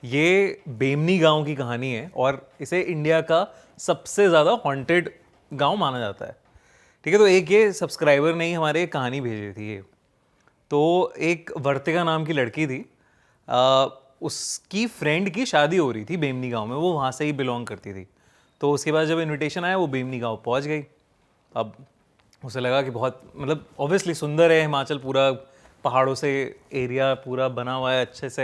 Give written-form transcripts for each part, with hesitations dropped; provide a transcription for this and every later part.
ये बेमनी गांव की कहानी है और इसे इंडिया का सबसे ज़्यादा हॉन्टेड गांव माना जाता है। ठीक है, तो एक ये सब्सक्राइबर ने ही हमारे एक कहानी भेजी थी ये। तो एक वर्तिका नाम की लड़की थी, उसकी फ्रेंड की शादी हो रही थी बेमनी गांव में, वो वहाँ से ही बिलोंग करती थी। तो उसके बाद जब इनविटेशन आया वो बेमनी गांव पहुँच गई। अब उसे लगा कि बहुत मतलब ऑब्वियसली सुंदर है हिमाचल, पूरा पहाड़ों से एरिया पूरा बना हुआ है, अच्छे से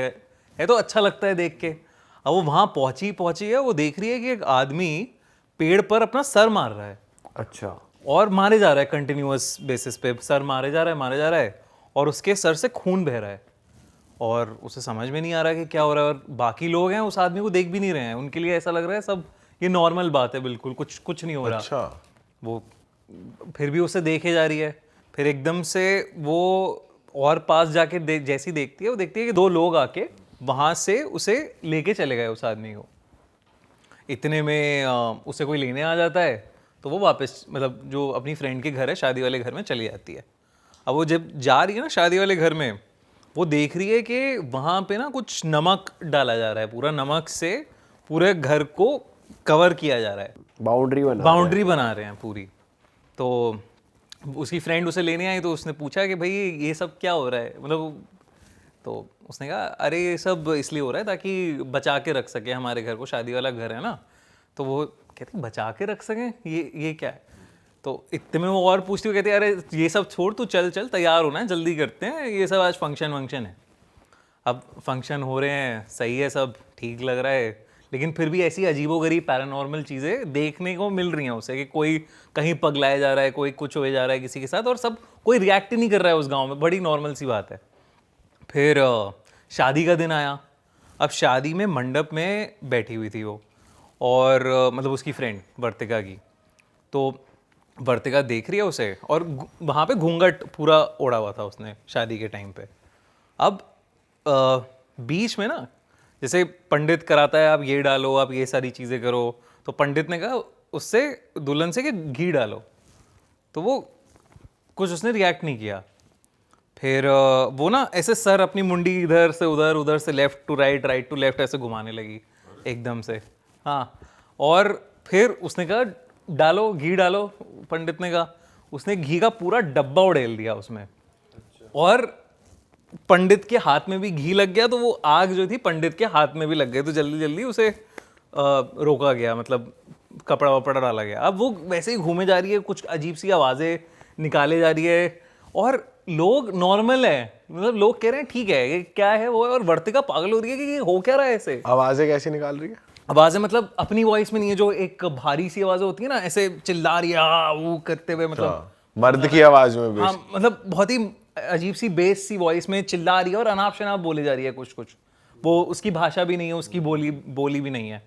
है, तो अच्छा लगता है देख के। अब वो वहाँ पहुंची है, वो देख रही है कि एक आदमी पेड़ पर अपना सर मार रहा है। अच्छा। और मारे जा रहा है कंटिन्यूअस बेसिस पे, सर मारे जा रहा है और उसके सर से खून बह रहा है और उसे समझ में नहीं आ रहा कि क्या हो रहा है। और बाकी लोग हैं उस आदमी को देख भी नहीं रहे हैं, उनके लिए ऐसा लग रहा है सब ये नॉर्मल बात है, बिल्कुल कुछ नहीं हो रहा। अच्छा। वो फिर भी उसे देखे जा रही है। फिर एकदम से वो और पास जाके जैसी देखती है, वो देखती है कि दो लोग आके वहां से उसे लेके चले गए उस आदमी को। इतने में उसे कोई लेने आ जाता है, तो वो वापस मतलब जो अपनी फ्रेंड के घर है, शादी वाले घर में चली जाती है। अब वो जब जा रही है ना शादी वाले घर में, वो देख रही है कि वहाँ पे ना कुछ नमक डाला जा रहा है, पूरा नमक से पूरे घर को कवर किया जा रहा है, बाउंड्री बना रहे हैं पूरी। तो उसकी फ्रेंड उसे लेने आई, तो उसने पूछा कि भाई ये सब क्या हो रहा है, मतलब तो उसने कहा अरे ये सब इसलिए हो रहा है ताकि बचा के रख सके हमारे घर को, शादी वाला घर है ना। तो वो कहते बचा के रख सकें, ये क्या है। तो इतने में वो और पूछती हुई कहती है अरे ये सब छोड़, तू चल तैयार होना है, जल्दी करते हैं, ये सब आज फंक्शन है। अब फंक्शन हो रहे हैं, सही है, सब ठीक लग रहा है, लेकिन फिर भी ऐसी अजीबोगरीब पैरानॉर्मल चीज़ें देखने को मिल रही हैं उसे कि कोई कहीं पगलाया जा रहा है, कोई कुछ हो जा रहा है किसी के साथ, और सब कोई रिएक्ट नहीं कर रहा है उस गांव में, बड़ी नॉर्मल सी बात है। फिर शादी का दिन आया। अब शादी में मंडप में बैठी हुई थी वो, और मतलब उसकी फ्रेंड वर्तिका की। तो वर्तिका देख रही है उसे, और वहाँ पे घूंघट पूरा ओढ़ा हुआ था उसने शादी के टाइम पे। अब बीच में ना जैसे पंडित कराता है, आप ये डालो, आप ये सारी चीज़ें करो, तो पंडित ने कहा उससे दुल्हन से कि घी डालो, तो वो कुछ उसने रिएक्ट नहीं किया। फिर वो ना ऐसे सर अपनी मुंडी इधर से उधर, उधर से left to right, right to left ऐसे घुमाने लगी एकदम से। हाँ, और फिर उसने कहा डालो घी डालो, पंडित ने कहा। उसने घी का पूरा डब्बा उड़ेल दिया उसमें, और पंडित के हाथ में भी घी लग गया, तो वो आग जो थी पंडित के हाथ में भी लग गई, तो जल्दी जल्दी उसे रोका गया, मतलब कपड़ा वपड़ा डाला गया। अब वो वैसे ही घूमे जा रही है, कुछ अजीब सी आवाज़ें निकाले जा रही है, और लोग नॉर्मल है, मतलब लोग कह रहे हैं ठीक है ये क्या है वो है, और वर्तिका पागल हो रही है कि ये हो क्या रहा है ऐसे। आवाजें कैसी निकाल रही है? आवाज़ें मतलब अपनी वॉइस में नहीं है, जो एक भारी सी आवाज़ें होती है ना, ऐसे चिल्ला रही है वो करते हुए, मतलब मर्द की आवाज में। हाँ, मतलब बहुत ही अजीब सी बेस सी वॉइस में चिल्ला रही है, और अनाप शनाप बोले जा रही है कुछ कुछ, वो उसकी भाषा भी नहीं है, उसकी बोली भी नहीं है।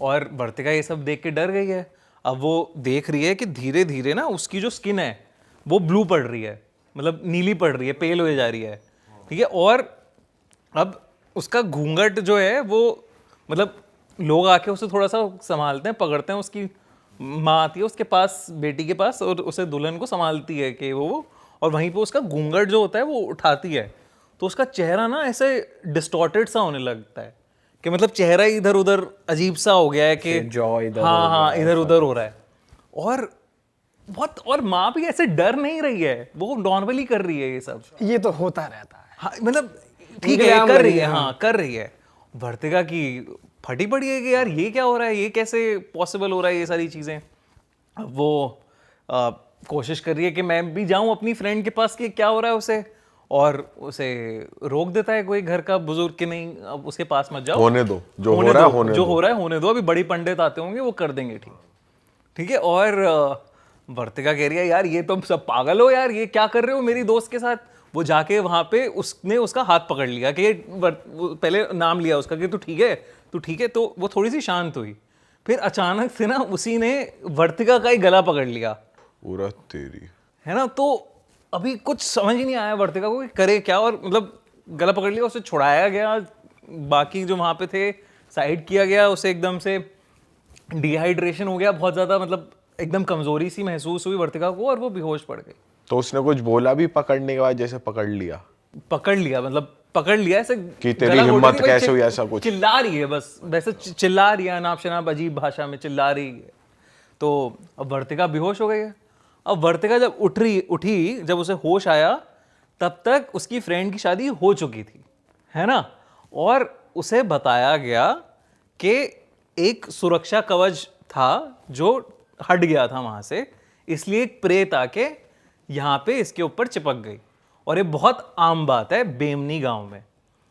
और वर्तिका ये सब देख के डर गई है। अब वो देख रही है कि धीरे धीरे ना उसकी जो स्किन है वो ब्लू पड़ रही है, मतलब नीली पड़ रही है, पेल हो जा रही है। ठीक है, और अब उसका घूंघट जो है वो, मतलब लोग आके उसे थोड़ा सा संभालते हैं, पकड़ते हैं, उसकी माँ आती है उसके पास, बेटी के पास, और उसे दुल्हन को संभालती है कि वो, और वहीं पे उसका घूंघट जो होता है वो उठाती है, तो उसका चेहरा ना ऐसे डिस्टॉर्टेड सा होने लगता है, कि मतलब चेहरा इधर उधर अजीब सा हो गया है कि हाँ इधर उधर हो रहा है। और बहुत, और माँ भी ऐसे डर नहीं रही है, वो नॉर्मली कर रही है ये सब। ये तो होता रहता है। हाँ, मतलब ठीक है कर रही है, हाँ कर रही है। वर्तिका की फटी पड़ी है कि यार ये क्या हो रहा है, ये कैसे पॉसिबल हो रहा है ये सारी चीज़ें। वो कोशिश कर रही है कि मैं भी जाऊं अपनी फ्रेंड के पास कि क्या हो रहा है उसे, और उसे रोक देता है कोई घर का बुजुर्ग कि नहीं अब उसके पास मत जाओ, होने दो, जो हो रहा है होने दो, अभी बड़ी पंडित आते होंगे वो कर देंगे ठीक। ठीक है, और वर्तिका कह रही है यार ये तुम सब पागल हो यार, ये क्या कर रहे हो मेरी दोस्त के साथ। वो जाके वहां पे उसने उसका हाथ पकड़ लिया कि पहले नाम लिया उसका कि तू ठीक है, तो वो थोड़ी सी शांत हुई। फिर अचानक से ना उसी ने वर्तिका का ही गला पकड़ लिया पूरा, तेरी है ना। तो अभी कुछ समझ ही नहीं आया वर्तिका को कि करे क्या, और मतलब गला पकड़ लिया, उसे छुड़ाया गया, बाकी जो वहां पे थे साइड किया गया, उसे एकदम से डिहाइड्रेशन हो गया बहुत ज्यादा, मतलब एकदम कमजोरी सी महसूस हुई वर्तिका को, और वो बेहोश पड़ गई। तो उसने कुछ बोला भी पकड़ने के बाद, जैसे पकड़ लिया मतलब पकड़ लिया ऐसे कि तेरी गला घोट हिम्मत रही थी, भाई कैसे हुई, ऐसा कुछ। चिल्ला रही है बस, वैसे चिल्ला रही है अनाप शनाप अजीब भाषा में चिल्ला रही है। तो अब वर्तिका बेहोश हो गई है। अब वर्तिका जब उठी जब उसे होश आया तब तक उसकी फ्रेंड की शादी हो चुकी थी, है ना। और उसे बताया गया कि एक सुरक्षा कवच था जो हट गया था वहां से, इसलिए एक प्रेत आके यहाँ पे इसके ऊपर चिपक गई। और ये बहुत आम बात है बेमनी गांव में।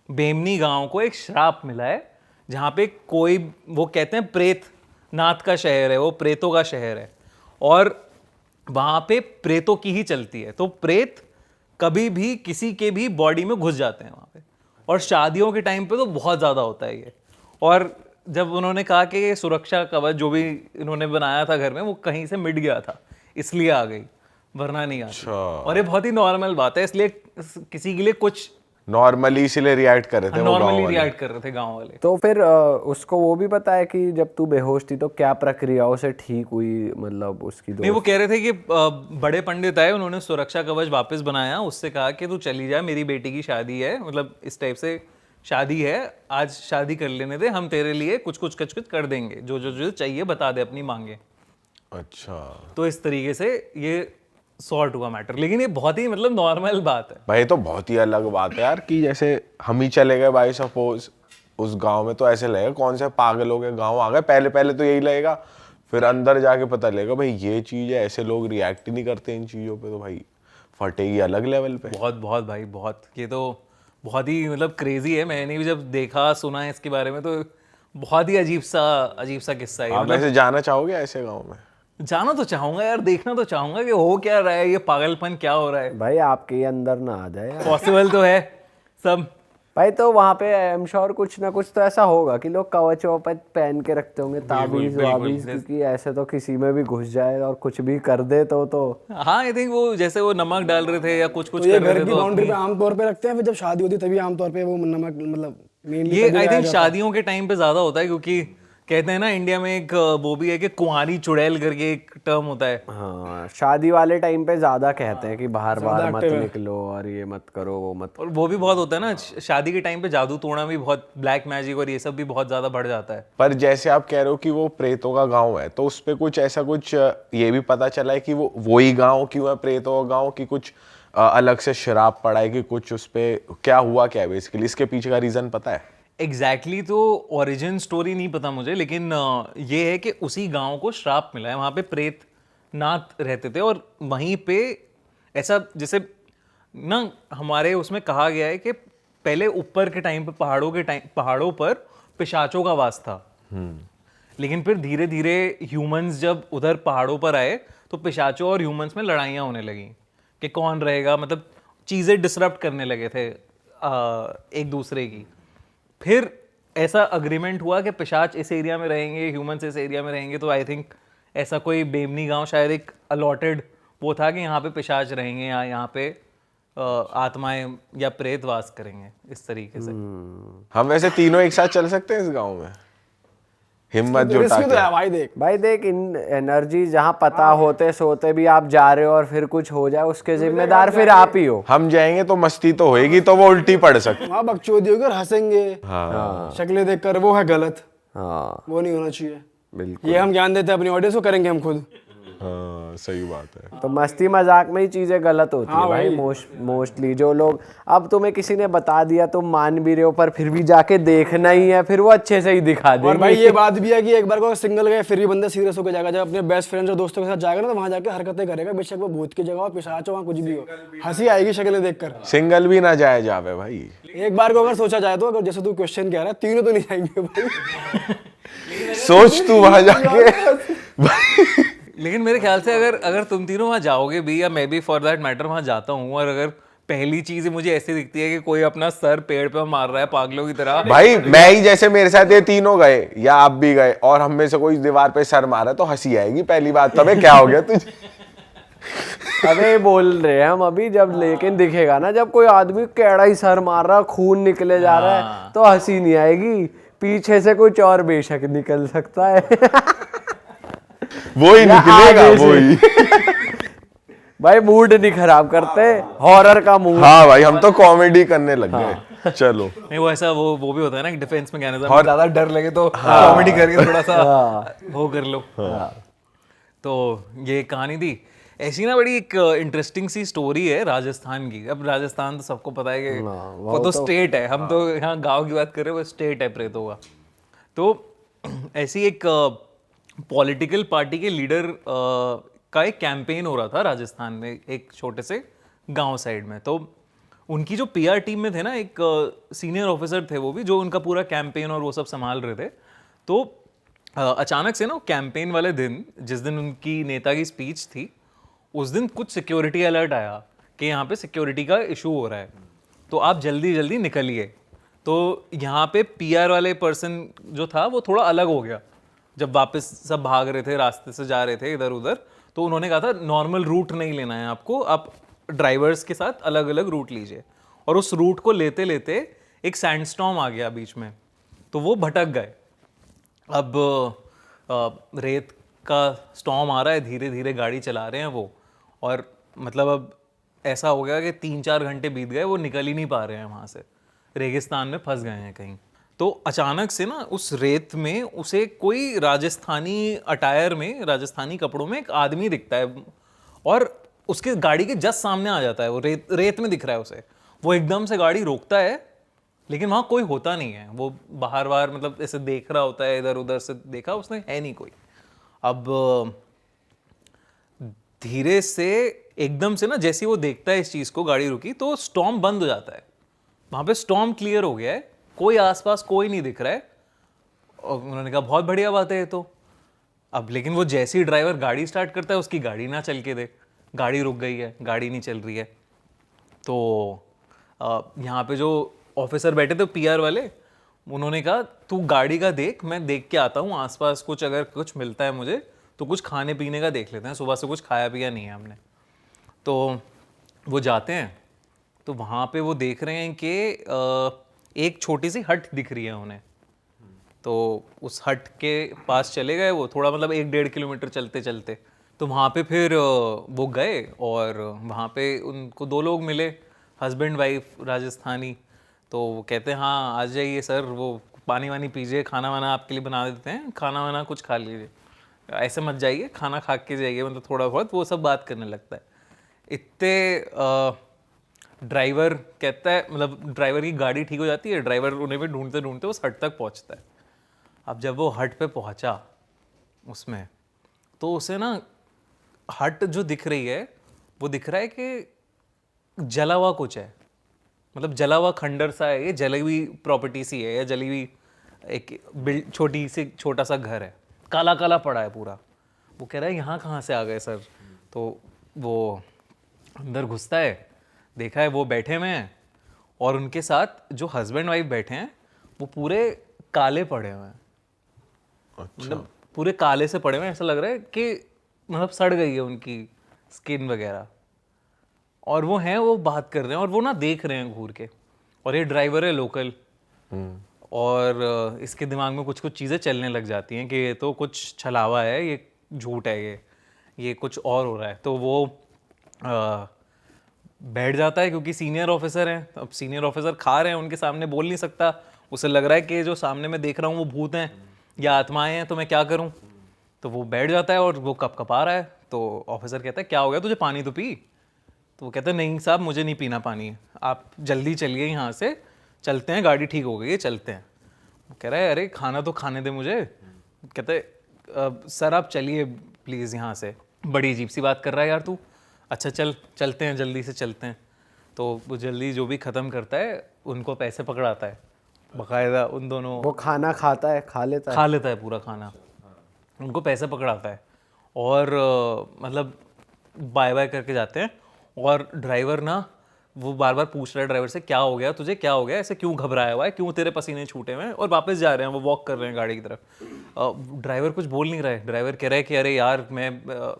बेमनी गांव को एक श्राप मिला है जहाँ पे कोई, वो कहते हैं प्रेत नाथ का शहर है, वो प्रेतों का शहर है और वहाँ पे प्रेतों की ही चलती है। तो प्रेत कभी भी किसी के भी बॉडी में घुस जाते हैं वहाँ पे, और शादियों के टाइम पे तो बहुत ज़्यादा होता है ये। और जब उन्होंने कहा कि ये सुरक्षा कवच जो भी इन्होंने बनाया था घर में वो कहीं से मिट गया था इसलिए आ गई, वरना नहीं आती। और ये बहुत ही नॉर्मल बात है, इसलिए किसी के लिए कुछ नॉर्मली इसलिए रिएक्ट कर रहे थे वो गांव नॉर्मली वाले। रिएक्ट कर रहे थे गांव वाले। तो फिर उसको वो भी पता है कि जब तू बेहोश थी तो क्या प्रक्रियाओं से ठीक हुई, मतलब उसकी नहीं, वो कह रहे थे कि बड़े पंडित आए, उन्होंने सुरक्षा कवच वापस बनाया, उससे कहा कि तू चली जा, मेरी बेटी की शादी है, मतलब इस टाइप से शादी है, आज शादी कर लेने दे, हम तेरे लिए कुछ कर देंगे, जो जो जो चाहिए बता दे, अपनी मांगे। अच्छा तो इस तरीके से ये सॉर्ट हुआ मैटर। लेकिन ये बहुत ही मतलब नॉर्मल बात है भाई, तो बहुत ही अलग बात है यार कि जैसे हम ही चले गए भाई सपोज उस गांव में, तो ऐसे लगेगा कौन से पागल हो गए गांव आ गए। पहले पहले तो यही लगेगा, फिर अंदर जाके पता लगेगा भाई ये चीज है, ऐसे लोग रिएक्ट ही नहीं करते इन चीजों पे, तो भाई फटेगी अलग लेवल पे। बहुत बहुत भाई बहुत, ये तो बहुत ही मतलब क्रेजी है। मैंने भी जब देखा सुना है इसके बारे में तो बहुत ही अजीब सा किस्सा है। आप मतलब वैसे जाना चाहोगे ऐसे गाँव में? जाना तो चाहूंगा यार, देखना तो चाहूंगा कि हो क्या रहा है, ये पागलपन क्या हो रहा है। भाई आपके ही अंदर ना आ जाए यार। पॉसिबल तो है सब। भाई तो वहाँ पे आई एम श्योर कुछ ना कुछ तो ऐसा होगा कि लोग कवच ववच पहन के रखते होंगे, ताबीज वाबीज, क्योंकि ऐसे तो किसी में भी घुस जाए और कुछ भी कर दे तो हाँ आई थिंक वो जैसे वो नमक डाल रहे थे या कुछ तो ये कर रहे घर थे की तो बाउंड्री पे आमतौर पे रखते हैं, फिर जब शादी होती है तभी आमतौर पे वो नमक मतलब मेनली ये आई थिंक शादियों के टाइम पे ज्यादा होता है, क्योंकि कहते हैं ना इंडिया में एक वो भी है कि कुंवारी चुड़ैल करके एक टर्म होता है। हाँ, शादी वाले टाइम पे ज्यादा कहते हैं कि बाहर बाहर मत निकलो और ये मत करो वो मत। और वो भी बहुत होता है ना शादी के टाइम पे, जादू टोना भी बहुत, ब्लैक मैजिक और ये सब भी बहुत ज्यादा बढ़ जाता है। पर जैसे आप कह रहे हो कि वो प्रेतों का गांव है, तो उस पे कुछ ऐसा कुछ ये भी पता चला है कि वो वही गांव क्यों है प्रेतों का गांव, कि कुछ अलग से शराब पड़ा है कि कुछ, उस पे क्या हुआ क्या है बेसिकली, इसके पीछे का रीजन पता है? एग्जैक्टली तो ओरिजिन स्टोरी नहीं पता मुझे, लेकिन ये है कि उसी गांव को श्राप मिला है, वहाँ पे प्रेत नाथ रहते थे और वहीं पे ऐसा जैसे ना हमारे उसमें कहा गया है कि पहले ऊपर के टाइम पे पहाड़ों पर पिशाचों का वास था, लेकिन फिर धीरे धीरे ह्यूमंस जब उधर पहाड़ों पर आए तो पिशाचों और ह्यूमंस में लड़ाइयाँ होने लगी कि कौन रहेगा, मतलब चीज़ें डिसरप्ट करने लगे थे एक दूसरे की। फिर ऐसा अग्रीमेंट हुआ कि पिशाच इस एरिया में रहेंगे, ह्यूमंस इस एरिया में रहेंगे, तो आई थिंक ऐसा कोई बेमनी गांव शायद एक अलॉटेड वो था कि यहाँ पे पिशाच रहेंगे या यहाँ पे आत्माएं या प्रेत वास करेंगे, इस तरीके से। हम वैसे तीनों एक साथ चल सकते हैं इस गांव में? हिम्मत जुटा रिस्क तो के। है भाई देख इन एनर्जी जहाँ पता होते सोते भी आप जा रहे हो और फिर कुछ हो जाए उसके जिम्मेदार फिर आप ही हो। हम जाएंगे तो मस्ती तो होएगी, तो वो उल्टी पड़ सकती। वहाँ बकचोदी होगी और हंसेंगे, हाँ शक्लें देखकर, वो है गलत, हाँ वो नहीं होना चाहिए। बिल्कुल, ये हम ज्ञान देते हैं अपनी ऑडियंस को, करेंगे हम खुद। हाँ सही बात है। तो मस्ती मजाक में ही चीजें गलत होती है भाई मोस्टली। जो लोग, अब तुम्हें किसी ने बता दिया तुम मान भी रहे हो पर फिर भी जाके देखना ही है, फिर वो अच्छे से ही दिखा और देंगे। भाई ये बात भी है कि एक बार को सिंगल गए फिर भी बंदा सीरियस होकर जाएगा, जब अपने बेस्ट फ्रेंड्स और दोस्तों के साथ जाएगा ना तो वहाँ जाके हरकतें करेगा, बेशक वो भूत की जगह हो, पिशाच हो, वहाँ कुछ भी हो, हंसी आएगी शक्लें देखकर। सिंगल भी ना जाए जावे भाई। एक बार को अगर सोचा जाए तो, अगर जैसे तू क्वेश्चन कह रहा है, तीनों तो नहीं जाएंगे भाई। सोच तू वहां जाके। लेकिन मेरे ख्याल से अगर तुम तीनों वहाँ जाओगे भी, या मैं भी फॉर दैट मैटर वहाँ जाता हूँ, और अगर पहली चीज मुझे ऐसी दिखती है कि कोई अपना सर पेड़ पे मार रहा है पागलों की तरह, भाई मैं ही, जैसे मेरे साथ ये तीनों गए या आप भी गए और हम में से कोई दीवार पे सर मारा तो हंसी आएगी पहली बात। तो क्या हो गया तुझे? अबे बोल रहे हैं हम अभी, जब लेकिन दिखेगा ना जब कोई आदमी कैड़ा ही सर मार रहा, खून निकले जा रहा है, तो हंसी नहीं आएगी, पीछे से कुछ और बेशक निकल सकता है। वो ही निकलेगा वो ही। भाई मूड नहीं खराब करते, हॉरर का मूड। हाँ भाई हम तो कॉमेडी करने लग गए। चलो नहीं वो ऐसा वो भी होता है ना डिफेंस मैकेनिज्म, और ज्यादा डर लगे तो कॉमेडी करके थोड़ा सा वो कर लो। तो ये कहानी थी ऐसी ना, बड़ी एक इंटरेस्टिंग सी स्टोरी है राजस्थान की। अब राजस्थान तो सबको पता है कि वो तो स्टेट है, हम तो यहाँ गांव की बात कर रहे हैं, वो स्टेट है प्रेतों का। तो ऐसी एक पॉलिटिकल पार्टी के लीडर का एक कैंपेन हो रहा था राजस्थान में, एक छोटे से गांव साइड में। तो उनकी जो पीआर टीम में थे ना, एक सीनियर ऑफिसर थे वो भी, जो उनका पूरा कैंपेन और वो सब संभाल रहे थे। तो अचानक से ना कैंपेन वाले दिन, जिस दिन उनकी नेता की स्पीच थी, उस दिन कुछ सिक्योरिटी अलर्ट आया कि यहाँ पे सिक्योरिटी का इशू हो रहा है, तो आप जल्दी जल्दी निकलिए। तो यहाँ पे पीआर वाले पर्सन जो था वो थोड़ा अलग हो गया। जब वापस सब भाग रहे थे, रास्ते से जा रहे थे इधर उधर, तो उन्होंने कहा था नॉर्मल रूट नहीं लेना है आपको, आप ड्राइवर्स के साथ अलग अलग रूट लीजिए। और उस रूट को लेते लेते एक सैंडस्टॉर्म आ गया बीच में, तो वो भटक गए। अब रेत का स्टॉर्म आ रहा है, धीरे धीरे गाड़ी चला रहे हैं वो, और मतलब अब ऐसा हो गया कि 3-4 घंटे बीत गए, वो निकल ही नहीं पा रहे हैं वहाँ से, रेगिस्तान में फंस गए हैं कहीं। तो अचानक से ना उस रेत में उसे कोई राजस्थानी अटायर में, राजस्थानी कपड़ों में एक आदमी दिखता है, और उसके गाड़ी के जस्ट सामने आ जाता है। वो रेत में दिख रहा है उसे। वो एकदम से गाड़ी रोकता है, लेकिन वहाँ कोई होता नहीं है। वो बाहर मतलब ऐसे देख रहा होता है, इधर उधर से देखा उसने, है नहीं कोई। अब धीरे से एकदम से ना जैसे वो देखता है इस चीज़ को, गाड़ी रुकी, तो स्टॉर्म बंद हो जाता है। वहाँ पे स्टॉर्म क्लियर हो गया है, कोई आसपास कोई नहीं दिख रहा है। और उन्होंने कहा बहुत बढ़िया बात है ये तो। अब लेकिन वो जैसे ही ड्राइवर गाड़ी स्टार्ट करता है, उसकी गाड़ी ना चल के दे, गाड़ी रुक गई है, गाड़ी नहीं चल रही है। तो यहाँ पे जो ऑफिसर बैठे थे पीआर वाले, उन्होंने कहा तू गाड़ी का देख, मैं देख के आता हूँ आसपास कुछ, अगर कुछ मिलता है मुझे तो कुछ खाने पीने का देख लेते हैं, सुबह से कुछ खाया पिया नहीं है हमने। तो वो जाते हैं, तो वहाँ पे वो देख रहे हैं कि एक छोटी सी हट दिख रही है उन्हें। तो उस हट के पास चले गए वो, थोड़ा मतलब 1-1.5 किलोमीटर चलते चलते। तो वहाँ पे फिर वो गए, और वहाँ पे उनको 2 लोग मिले, हस्बैंड वाइफ राजस्थानी। तो वो कहते हैं हाँ आ जाइए सर, वो पानी वानी पीजिए, खाना वाना आपके लिए बना देते हैं, खाना वाना कुछ खा लीजिए, ऐसे मत जाइए, खाना खा के जाइए, मतलब थोड़ा बहुत वो सब बात करने लगता है। इतने ड्राइवर कहता है, मतलब ड्राइवर की गाड़ी ठीक हो जाती है, ड्राइवर उन्हें भी ढूंढते ढूंढते उस हट तक पहुँचता है। अब जब वो हट पे पहुँचा उसमें, तो उसे ना हट जो दिख रही है, वो दिख रहा है कि जला हुआ कुछ है, मतलब जला हुआ खंडर सा है, ये जली हुई प्रॉपर्टी सी है, या जली हुई एक छोटा सा घर है, काला काला पड़ा है पूरा। वो कह रहा है यहाँ कहाँ से आ गए सर? तो वो अंदर घुसता है, देखा है वो बैठे हुए हैं, और उनके साथ जो हस्बैंड वाइफ बैठे हैं वो पूरे काले पड़े हुए हैं। मतलब पूरे काले से पड़े हुए हैं, ऐसा लग रहा है कि मतलब सड़ गई है उनकी स्किन वगैरह। और वो हैं, वो बात कर रहे हैं, और वो ना देख रहे हैं घूर के। और ये ड्राइवर है लोकल, और इसके दिमाग में कुछ कुछ चीज़ें चलने लग जाती हैं कि ये तो कुछ छलावा है, ये झूठ है, ये कुछ और हो रहा है। तो वो बैठ जाता है, क्योंकि सीनियर ऑफिसर हैं। अब सीनियर ऑफिसर खा रहे हैं, उनके सामने बोल नहीं सकता। उसे लग रहा है कि जो सामने मैं देख रहा हूँ वो भूत हैं या आत्माएं हैं, तो मैं क्या करूँ। तो वो बैठ जाता है, और वो कपकपा रहा है। तो ऑफिसर कहता है क्या हो गया तुझे, पानी तो पी। तो वो कहता है नहीं साहब, मुझे नहीं पीना पानी, आप जल्दी चलिए यहाँ से, चलते हैं, गाड़ी ठीक हो गई है, चलते हैं। वो कह रहा है अरे खाना तो खाने दे मुझे। कहते सर आप चलिए प्लीज़ यहाँ से, बड़ी अजीब सी बात कर रहा है यार तू। अच्छा चलते हैं, जल्दी से चलते हैं। तो वो जल्दी जो भी ख़त्म करता है, उनको पैसे पकड़ाता है बाकायदा उन दोनों। वो खाना खाता है, खा लेता है पूरा खाना, उनको पैसे पकड़ाता है। और मतलब बाय बाय करके जाते हैं। और ड्राइवर ना वो बार बार पूछ रहा है ड्राइवर से क्या हो गया तुझे, क्या हो गया, ऐसे क्यों घबराया हुआ है, क्यों तेरे पसीने छूटे हुए हैं। और वापस जा रहे हैं, वो वॉक कर रहे हैं गाड़ी की तरफ। ड्राइवर कुछ बोल नहीं रहा है। ड्राइवर कह रहा है कि अरे यार मैं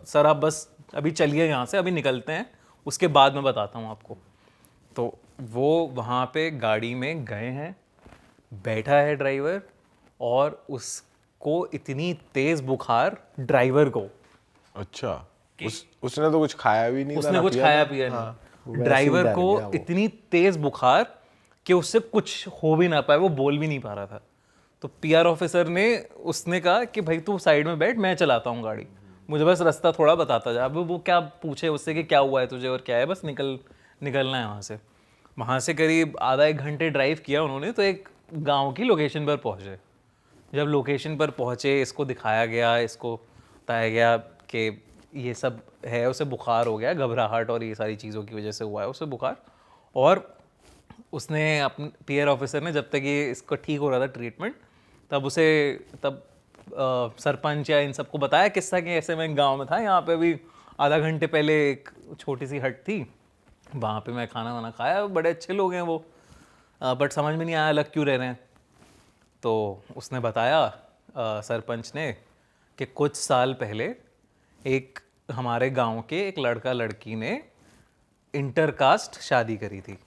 सर आप बस अभी चलिए यहाँ से, अभी निकलते हैं, उसके बाद मैं बताता हूँ आपको। तो वो वहाँ पे गाड़ी में गए हैं, बैठा है ड्राइवर, और उसको इतनी तेज बुखार ड्राइवर को। अच्छा उसने तो कुछ खाया भी नहीं, उसने कुछ खाया पिया नहीं। ड्राइवर को इतनी तेज बुखार कि उससे कुछ हो भी ना पाए, वो बोल भी नहीं पा रहा था। तो पीआर ऑफिसर ने उसने कहा कि भाई तू साइड में बैठ, मैं चलाता हूँ गाड़ी, मुझे बस रास्ता थोड़ा बताता जा। अब वो क्या पूछे उससे कि क्या हुआ है तुझे और क्या है, बस निकलना है वहाँ से। वहाँ से करीब आधा एक घंटे ड्राइव किया उन्होंने, तो एक गांव की लोकेशन पर पहुँचे। जब लोकेशन पर पहुँचे, इसको दिखाया गया, इसको बताया गया कि ये सब है, उसे बुखार हो गया, घबराहट और ये सारी चीज़ों की वजह से हुआ है उसे बुखार। और उसने अपने पीआर ऑफिसर ने जब तक ये इसको ठीक हो रहा था ट्रीटमेंट, तब सरपंच या इन सबको बताया किस्सा कि ऐसे मैं गांव में था, यहाँ पे अभी आधा घंटे पहले एक छोटी सी हट थी, वहाँ पे मैं खाना वाना खाया, बड़े अच्छे लोग हैं वो, बट समझ में नहीं आया अलग क्यों रह रहे हैं। तो उसने बताया सरपंच ने कि कुछ साल पहले एक हमारे गांव के एक लड़का लड़की ने इंटरकास्ट शादी करी थी,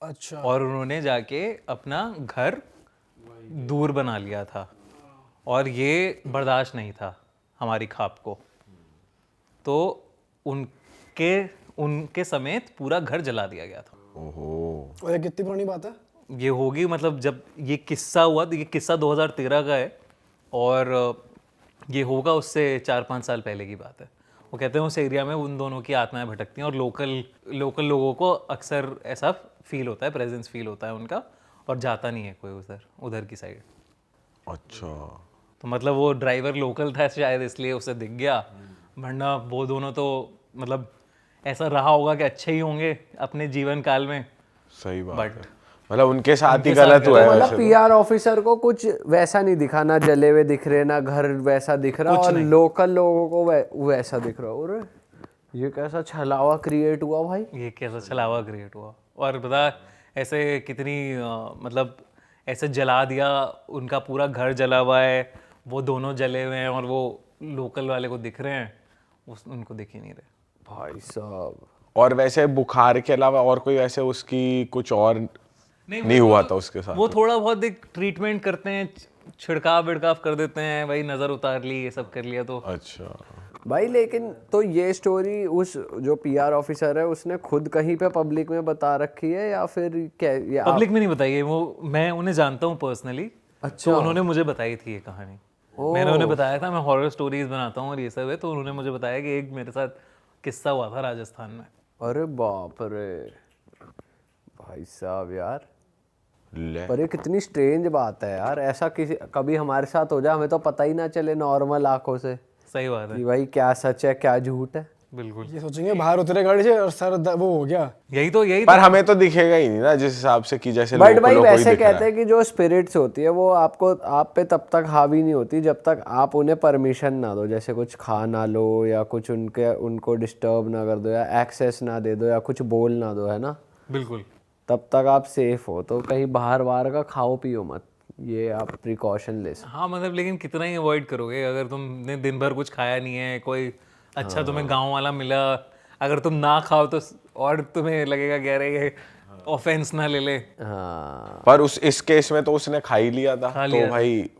अच्छा। और उन्होंने जाके अपना घर दूर बना लिया था, और ये बर्दाश्त नहीं था हमारी खाप को, तो उनके समेत पूरा घर जला दिया गया था। ओहो। और ये कितनी पुरानी बात है? ये होगी, मतलब जब ये किस्सा हुआ, तो ये किस्सा 2013 का है, और ये होगा उससे 4-5 साल पहले की बात है। वो कहते हैं उस एरिया में उन दोनों की आत्माएं भटकती हैं, और लोकल लोगों को अक्सर ऐसा फील होता है, प्रेजेंस फील होता है उनका, और जाता नहीं है कोई उधर की साइड। अच्छा। तो मतलब वो ड्राइवर लोकल था शायद, इसलिए उसे दिख गया, वरना वो दोनों तो मतलब ऐसा रहा होगा कि अच्छे ही होंगे अपने जीवन काल में। सही बात But- है, मतलब उनके साथ ही उनके साथ गलत हुआ है मतलब वैसे तो। पीआर ऑफिसर को कुछ वैसा नहीं दिखा, ना जले हुए दिख रहे, ना घर वैसा दिख रहा, और लोकल लोगों को वैसा दिख रहा। और ये कैसा छलावा क्रिएट हुआ भाई। ये कैसा छलावा क्रिएट हुआ, और बता ऐसे कितनी मतलब ऐसे जला दिया, उनका पूरा घर जला हुआ है, वो दोनों जले हुए हैं, और वो लोकल वाले को दिख रहे हैं, उनको दिख ही नहीं रहे भाई साहब। और वैसे बुखार के अलावा और कोई वैसे उसकी कुछ और नहीं हुआ था उसके साथ? वो थोड़ा बहुत एक ट्रीटमेंट करते हैं, छिड़काव विड़काव कर देते हैं, वही नज़र उतार ली, ये सब कर लिया तो। अच्छा भाई लेकिन तो ये स्टोरी उस जो पीआर ऑफिसर है उसने खुद कहीं पे पब्लिक में बता रखी है, या फिर क्या ये पब्लिक में नहीं बताई है वो, मैं उन्हें जानता हूँ पर्सनली। अच्छा। तो उन्होंने मुझे बताई थी ये कहानी, मैंने उन्हें बताया था मैं हॉरर स्टोरीज बनाता हूँ और ये सब है, तो उन्होंने मुझे बताया कि एक मेरे साथ किस्सा हुआ था राजस्थान में। अरे बाप रे भाई साहब यार, ले। पर ये कितनी स्ट्रेंज बात है यार, ऐसा किसी कभी हमारे साथ हो जाए, हमें तो पता ही ना चले नॉर्मल आंखों से सही बात है, कि भाई क्या सच है क्या झूठ है। बिल्कुल। ये सोचेंगे बाहर उतरे गाड़ी से और सर वो हो गया। यही पर हमें तो दिखेगा ही नहीं ना जिस हिसाब से कि जैसे बट लोगों भाई को ही वैसे दिख रहा कहते हैं कि जो स्पिरिट्स होती है वो आप पे तब तक हावी नहीं होती जब तक आप उन्हें परमिशन ना दो, जैसे कुछ खा ना लो या कुछ उनको डिस्टर्ब ना कर दो या एक्सेस ना दे दो या कुछ बोल ना दो, है ना, बिल्कुल। तब तक आप सेफ हो। तो कहीं बाहर का खाओ पियो मत, ये आप प्रिकॉशन ले सकते। हाँ मतलब लेकिन कितना ही अवॉइड करोगे, अगर तुमने दिन भर कुछ खाया नहीं है, कोई अच्छा तुम्हें गांव वाला मिला, अगर तुम ना खाओ तो और तुम्हें लगेगा कि अरे ये ऑफेंस ना ले ले। हाँ पर इस केस में तो उसने खा ही लिया था, खा तो लिया था। भाई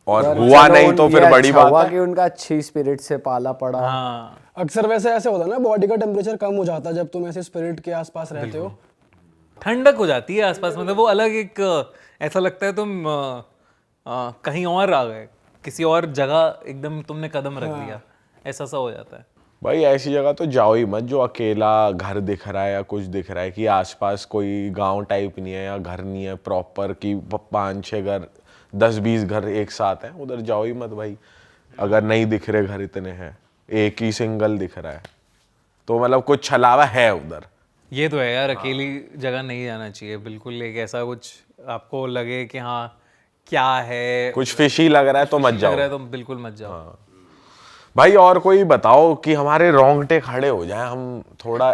और हुआ चलो नहीं तो ये फिर बड़ी अच्छा हुआ बात है। कि उनका अच्छी स्पिरिट से पाला पड़ा। हाँ अक्सर वैसे ऐसे होता है ना, बॉडी का टेम्परेचर कम हो जाता है जब तुम ऐसे स्पिरिट के आसपास रहते हो। ठंडक हो जाती है आसपास, मतलब वो अलग एक ऐसा लगता है तुम कहीं और आ गए, किसी और जगह एकदम तुमने कदम रख दिया, ऐसा सा हो जाता है। भाई ऐसी जगह तो जाओ ही मत जो अकेला घर दिख रहा है या कुछ दिख रहा है कि आसपास कोई गांव टाइप नहीं है या घर नहीं है प्रॉपर कि 5-6 घर 10-20 घर एक साथ हैं, उधर जाओ ही मत भाई। अगर नहीं दिख रहे घर इतने हैं, एक ही सिंगल दिख रहा है तो मतलब कुछ छलावा है उधर। ये तो है यार, अकेली जगह नहीं जाना चाहिए बिल्कुल। एक ऐसा कुछ आपको लगे कि हाँ क्या है, कुछ फिशी लग रहा है तो मत लग जाओ रहा है तो बिल्कुल मत जाओ। भाई। और कोई बताओ कि हमारे रोंगटे खड़े हो जाए, हम थोड़ा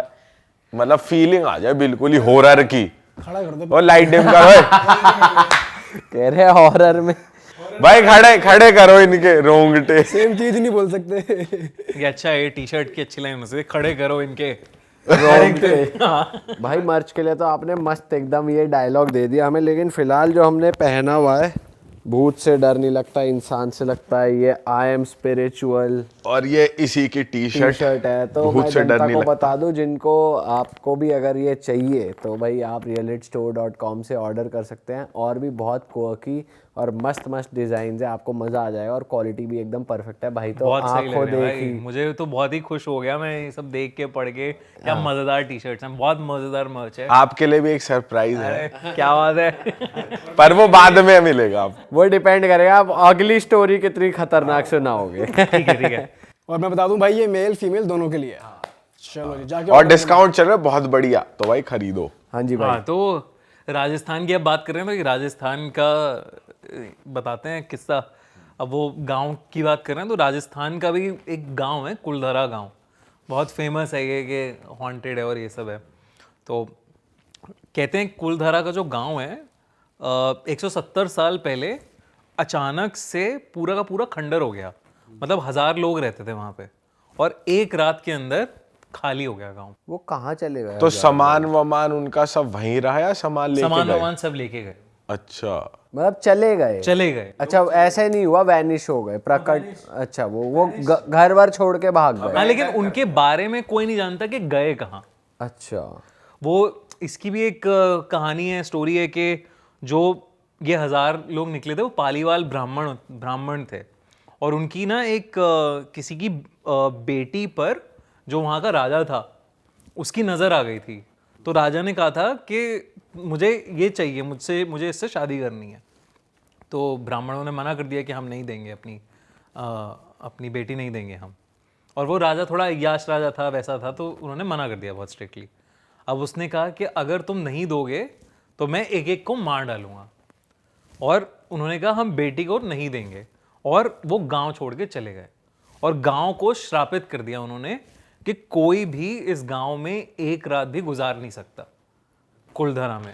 मतलब फीलिंग आ जाए बिल्कुल ही हॉरर की। खड़ा कर दो और लाइट डिम करो कह रहे हॉरर में भाई, खड़े करो इनके रोंगटे। सेम चीज नहीं बोल सकते। ये अच्छा है, टी शर्ट की अच्छी लाइन से खड़े करो इनके रोंगटे। भाई मर्च के लिए तो आपने मस्त एकदम ये डायलॉग दे दिया हमें, लेकिन फिलहाल जो हमने पहना हुआ है भूत से डर नहीं लगता, इंसान से लगता है। ये आई एम स्पिरिचुअल और ये इसी की टी शर्ट है। तो भूत मैं से डर जनता नहीं को लगता। बता दूं, जिनको आपको भी अगर ये चाहिए तो भाई आप realitstore.com से ऑर्डर कर सकते हैं। और भी बहुत क्वर्की और मस्त मस्त डिजाइन है, आपको मजा आ जाएगा। और क्वालिटी भी एकदम परफेक्ट है भाई। तो बहुत सही आंखों लग रहा है देखी भाई, मुझे तो बहुत ही खुश हो गया मैं ये सब देख के पढ़ के। क्या मजेदार टी शर्ट्स हैं, बहुत मजेदार मर्च है। आपके लिए भी एक सरप्राइज है, अरे क्या बात है। पर वो बाद में मिलेगा। आप वो डिपेंड करेगा आप अगली स्टोरी कितनी खतरनाक सुनाओगे। ठीक है ठीक है। और मैं बता दूं भाई, ये मेल फीमेल दोनों के लिए है। चलो जी, जाके और डिस्काउंट चल रहा है बहुत बढ़िया, तो भाई खरीदो। हाँ जी भाई। हाँ तो राजस्थान की अब बात कर रहे हैं भाई, राजस्थान का बताते हैं किस्सा। अब वो गांव की बात कर रहे हैं तो राजस्थान का भी एक गांव है कुलधरा गांव, बहुत फेमस है ये कि हॉन्टेड है और ये सब है। तो कहते हैं कुलधरा का जो गांव है 170 साल पहले अचानक से पूरा का पूरा खंडर हो गया। मतलब 1000 लोग रहते थे वहां पे और एक रात के अंदर खाली हो गया गांव। वो कहाँ चले गए? तो सामान वमान उनका सब वहीं रहा या सामान लेके सामान गए? वामान सब लेके गए, अच्छा, मतलब चले गए? चले गए। अच्छा, ऐसे नहीं हुआ वैनिश हो गए प्रकट? अच्छा, वो घर वर छोड़ के भाग गए? हाँ लेकिन उनके बारे में कोई नहीं जानता कि गए कहाँ। अच्छा। वो इसकी भी एक कहानी है, स्टोरी है कि जो ये 1000 लोग निकले थे वो पालीवाल ब्राह्मण थे और उनकी ना एक किसी की बेटी पर जो वहाँ का राजा था उसकी नज़र आ गई थी। तो राजा ने कहा था कि मुझे ये चाहिए, मुझे इससे शादी करनी है। तो ब्राह्मणों ने मना कर दिया कि हम नहीं देंगे, अपनी बेटी नहीं देंगे हम। और वो राजा थोड़ा याश राजा था, वैसा था, तो उन्होंने मना कर दिया बहुत स्ट्रिक्टली। अब उसने कहा कि अगर तुम नहीं दोगे तो मैं एक एक को मार डालूंगा। और उन्होंने कहा हम बेटी को नहीं देंगे और वो गांव छोड़ के चले गए और गांव को श्रापित कर दिया उन्होंने कि कोई भी इस गांव में एक रात भी गुजार नहीं सकता कुलधरा में।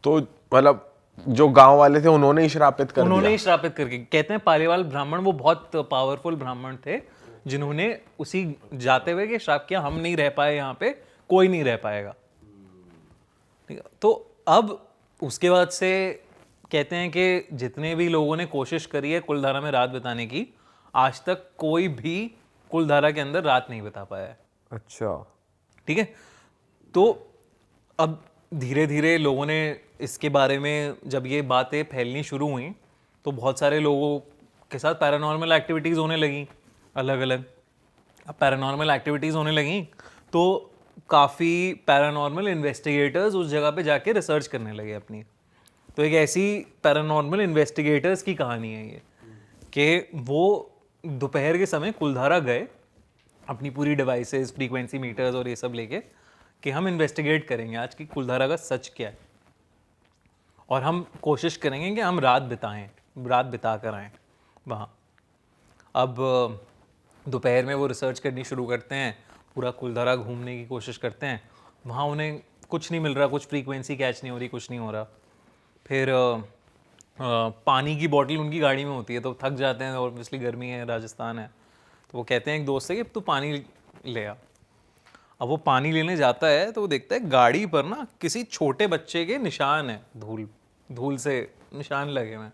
तो मतलब जो गांव वाले थे उन्होंने ही श्रापित कर उन्होंने दिया। ही श्रापित करके, कहते हैं पालीवाल ब्राह्मण वो बहुत पावरफुल ब्राह्मण थे जिन्होंने उसी जाते हुए कि श्राप किया, हम नहीं रह पाए यहाँ पे, कोई नहीं रह पाएगा। ठीक है, तो अब उसके बाद से कहते हैं कि जितने भी लोगों ने कोशिश करी है कुलधारा में रात बिताने की, आज तक कोई भी कुलधारा के अंदर रात नहीं बिता पाया है। अच्छा। ठीक है, तो अब धीरे धीरे लोगों ने इसके बारे में जब ये बातें फैलनी शुरू हुई तो बहुत सारे लोगों के साथ पैरानॉर्मल एक्टिविटीज़ होने लगी अलग अलग। अब पैरानॉर्मल एक्टिविटीज़ होने लगी तो काफ़ी पैरानॉर्मल इन्वेस्टिगेटर्स उस जगह पे जाके रिसर्च करने लगे अपनी। तो एक ऐसी पैरानॉर्मल इन्वेस्टिगेटर्स की कहानी है ये कि वो दोपहर के समय कुलधारा गए अपनी पूरी डिवाइसेस, फ्रीक्वेंसी मीटर्स और ये सब लेके कि हम इन्वेस्टिगेट करेंगे आज की कुलधारा का सच क्या है और हम कोशिश करेंगे कि हम रात बिता कर आएँ वहाँ। अब दोपहर में वो रिसर्च करनी शुरू करते हैं, पूरा कुलधारा घूमने की कोशिश करते हैं। वहाँ उन्हें कुछ नहीं मिल रहा, कुछ फ्रीक्वेंसी कैच नहीं हो रही, कुछ नहीं हो रहा। फिर पानी की बोतल उनकी गाड़ी में होती है तो थक जाते हैं, ऑब्वियसली गर्मी है, राजस्थान है। तो वो कहते हैं एक दोस्त से कि तू पानी ले आ। अब वो पानी लेने जाता है तो वो देखता है गाड़ी पर ना किसी छोटे बच्चे के निशान है, धूल से निशान लगे हुए हैं।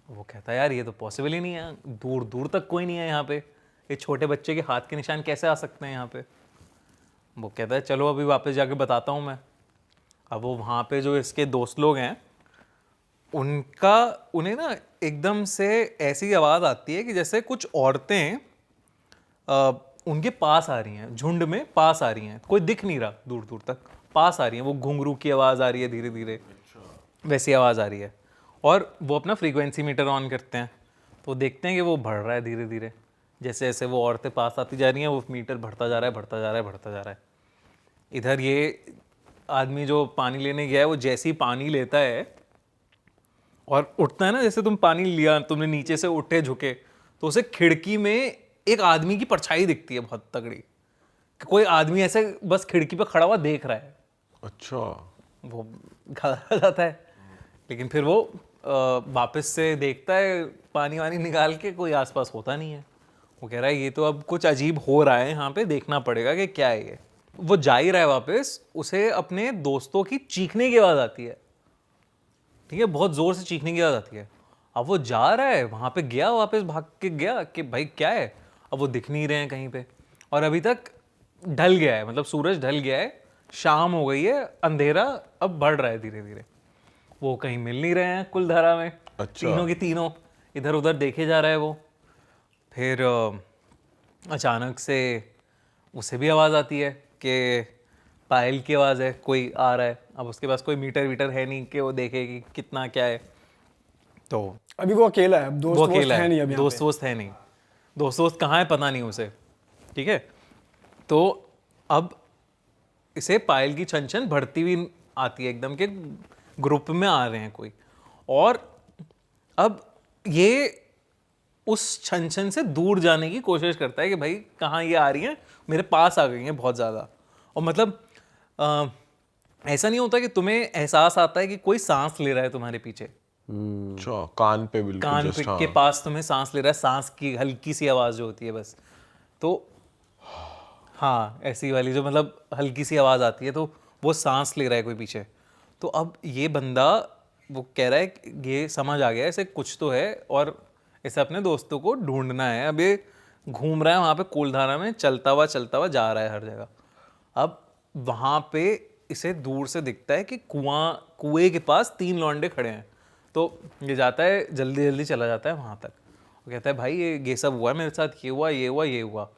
वो कहता है यार ये तो पॉसिबल ही नहीं है, दूर दूर तक कोई नहीं है यहाँ पे, ये छोटे बच्चे के हाथ के निशान कैसे आ सकते हैं यहाँ पे। वो कहता है चलो अभी वापस जाके बताता हूँ मैं। अब वो वहाँ पे जो इसके दोस्त लोग हैं उन्हें ना एकदम से ऐसी आवाज़ आती है कि जैसे कुछ औरतें उनके पास आ रही हैं, झुंड में पास आ रही हैं, कोई दिख नहीं रहा, दूर दूर तक पास आ रही हैं। वो घुंघरू की आवाज़ आ रही है धीरे धीरे, वैसी आवाज़ आ रही है। और वो अपना फ्रीक्वेंसी मीटर ऑन करते हैं तो देखते हैं कि वो बढ़ रहा है धीरे धीरे। जैसे जैसे वो औरतें पास आती जा रही हैं वो मीटर बढ़ता जा रहा है, बढ़ता जा रहा है, बढ़ता जा रहा है। इधर ये आदमी जो पानी लेने गया है वो जैसे ही पानी लेता है और उठता है ना, जैसे तुम पानी लिया, तुमने नीचे से उठे झुके तो उसे खिड़की में एक आदमी की परछाई दिखती है बहुत तगड़ी, कि कोई आदमी ऐसे बस खिड़की पे खड़ा हुआ देख रहा है। अच्छा। वो घबरा जाता है, लेकिन फिर वो वापस से देखता है पानी वानी निकाल के, कोई आसपास होता नहीं है। वो कह रहा है ये तो अब कुछ अजीब हो रहा है, यहाँ पे देखना पड़ेगा कि क्या है ये। वो जा ही रहा है वापस, उसे अपने दोस्तों की चीखने की आवाज़ आती है। ठीक है, बहुत ज़ोर से चीखने की आवाज़ आती है। अब वो जा रहा है वहां पे, गया वापस भाग के गया कि भाई क्या है, अब वो दिख नहीं रहे हैं कहीं पे, और अभी तक ढल गया है, मतलब सूरज ढल गया है, शाम हो गई है, अंधेरा अब बढ़ रहा है धीरे धीरे, वो कहीं मिल नहीं रहे हैं कुलधारा में। अच्छा। तीनों के तीनों इधर उधर देखे जा रहा है वो। फिर अचानक से उसे भी आवाज़ आती है कि पायल की आवाज़ है, कोई आ रहा है। अब उसके पास कोई मीटर वीटर है नहीं कि वो देखे कि कितना क्या है, तो अभी वो अकेला है, दोस्त वो वोस्त अकेला है नहीं है, अभी यहाँ दोस्त पे। वोस्त है नहीं, दोस्त वोस्त कहाँ है पता नहीं उसे, ठीक है। तो अब इसे पायल की छन छन बढ़ती हुई आती है एकदम, के ग्रुप में आ रहे हैं कोई, और अब ये उस छन छन से दूर जाने की कोशिश करता है कि भाई कहाँ ये आ रही हैं, मेरे पास आ गई हैं बहुत ज़्यादा। और मतलब ऐसा नहीं होता कि तुम्हें एहसास आता है कि कोई सांस ले रहा है तुम्हारे पीछे, अच्छा, कान पे बिल्कुल कान just, के हाँ। पास तुम्हें सांस ले रहा है, सांस की हल्की सी आवाज़ जो होती है बस, तो हाँ ऐसी वाली जो मतलब हल्की सी आवाज़ आती है, तो वो सांस ले रहा है कोई पीछे। तो अब ये बंदा वो कह रहा है कि ये समझ आ गया है इसे कुछ तो है, और इसे अपने दोस्तों को ढूंढना है। अब ये घूम रहा है वहाँ पे कुलधारा में, चलता हुआ जा रहा है हर जगह। अब वहाँ पे इसे दूर से दिखता है कि कुएं के पास 3 लौंडे खड़े हैं, तो ये जाता है, जल्दी जल्दी चला जाता है वहाँ तक। वो कहता है भाई ये सब हुआ है मेरे साथ, ये हुआ ये हुआ ये हुआ,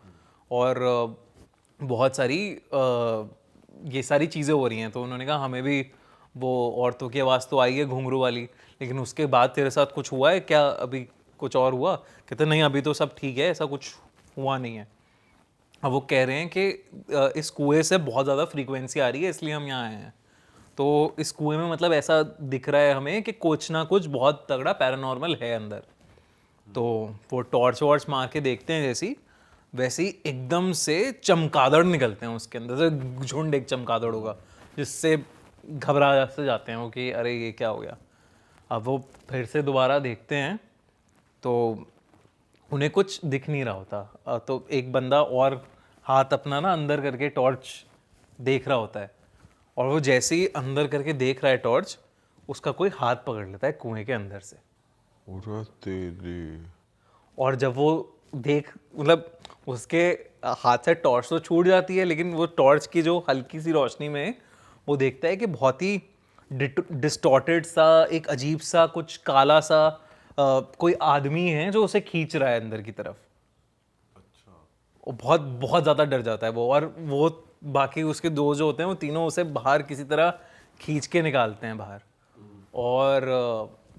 और बहुत सारी ये सारी चीज़ें हो रही हैं। तो उन्होंने कहा हमें भी वो औरतों की आवाज़ तो आई है घुंघरू वाली, लेकिन उसके बाद तेरे साथ कुछ हुआ है क्या, अभी कुछ और हुआ? कहते नहीं अभी तो सब ठीक है, ऐसा कुछ हुआ नहीं है। अब वो कह रहे हैं कि इस कुएं से बहुत ज़्यादा फ्रीक्वेंसी आ रही है, इसलिए हम यहाँ आए हैं। तो इस कुएं में मतलब ऐसा दिख रहा है हमें कि कुछ ना कुछ बहुत तगड़ा पैरानॉर्मल है अंदर। तो वो टॉर्च वॉर्च मार के देखते हैं, जैसी वैसे ही एकदम से चमगादड़ निकलते हैं उसके अंदर से, झुंड एक चमगादड़ होगा, जिससे घबरा से जाते हैं वो कि अरे ये क्या हो गया। अब वो फिर से दोबारा देखते हैं तो उन्हें कुछ दिख नहीं रहा होता। तो एक बंदा और हाथ अपना ना अंदर करके टॉर्च देख रहा होता है, और वो जैसे ही अंदर करके देख रहा है टॉर्च, उसका कोई हाथ पकड़ लेता है कुएं के अंदर से। अरे तेरी। और जब वो देख मतलब उसके हाथ से टॉर्च तो छूट जाती है, लेकिन वो टॉर्च की जो हल्की सी रोशनी में वो देखता है कि बहुत ही डिस्टॉर्टेड सा, एक अजीब सा, कुछ काला सा कोई आदमी है जो उसे खींच रहा है अंदर की तरफ। वो बहुत बहुत ज़्यादा डर जाता है वो, और वो बाकी उसके दो जो होते हैं वो तीनों उसे बाहर किसी तरह खींच के निकालते हैं बाहर। और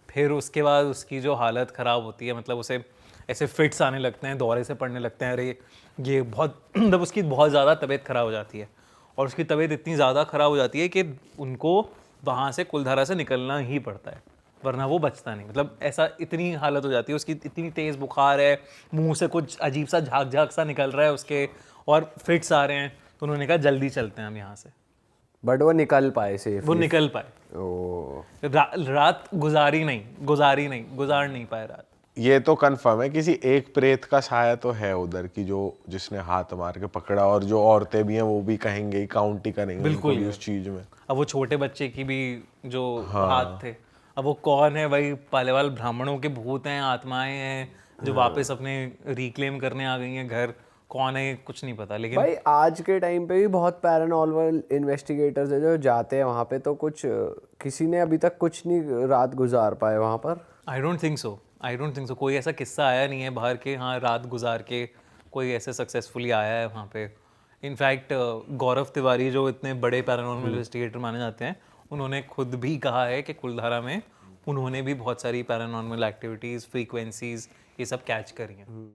फिर उसके बाद उसकी जो हालत ख़राब होती है, मतलब उसे ऐसे फिट्स आने लगते हैं, दौरे से पड़ने लगते हैं, अरे ये बहुत मतलब उसकी बहुत ज़्यादा तबीयत ख़राब हो जाती है। और उसकी तबीयत इतनी ज़्यादा ख़राब हो जाती है कि उनको वहाँ से कुलधारा से निकलना ही पड़ता है, वरना वो बचता नहीं। मतलब ऐसा इतनी हालत हो जाती है उसकी, इतनी तेज़ बुखार है, मुंह से कुछ अजीब सा झाग झाग सा निकल रहा है उसके, और फिट्स आ रहे हैं। तो उन्होंने कहा जल्दी चलते हैं हम यहाँ से। बट वो निकल पाए सेफ? वो निकल पाए। ओ, रात गुजार नहीं पाए रात। ये तो कंफर्म है किसी एक प्रेत का साया तो है उधर की, जो जिसने हाथ मार के पकड़ा, और जो औरतें भी हैं वो भी कहेंगे ही, काउंट ही करेंगे बिल्कुल उनको भी उस चीज में। अब वो छोटे बच्चे की भी जो हाथ थे, अब वो कौन है भाई, पालेवाल ब्राह्मणों के भूत हैं, आत्माएं हैं जो वापस अपने रिक्लेम करने आ गई हैं घर, कौन है कुछ नहीं पता। लेकिन भाई आज के टाइम पे भी बहुत पैरानॉर्मल इन्वेस्टिगेटर्स है जो जाते हैं वहाँ पे, तो कुछ किसी ने अभी तक कुछ नहीं रात गुजार पाए वहाँ पर। आई डोंट थिंक सो कोई ऐसा किस्सा आया नहीं है बाहर के, हाँ रात गुजार के कोई ऐसे सक्सेसफुली आया है वहाँ पे। इनफैक्ट गौरव तिवारी जो इतने बड़े पैरानॉर्मल इन्वेस्टिगेटर माने जाते हैं, उन्होंने खुद भी कहा है कि कुलधारा में उन्होंने भी बहुत सारी पैरानॉर्मल एक्टिविटीज़, फ्रीक्वेंसीज ये सब कैच करी हैं।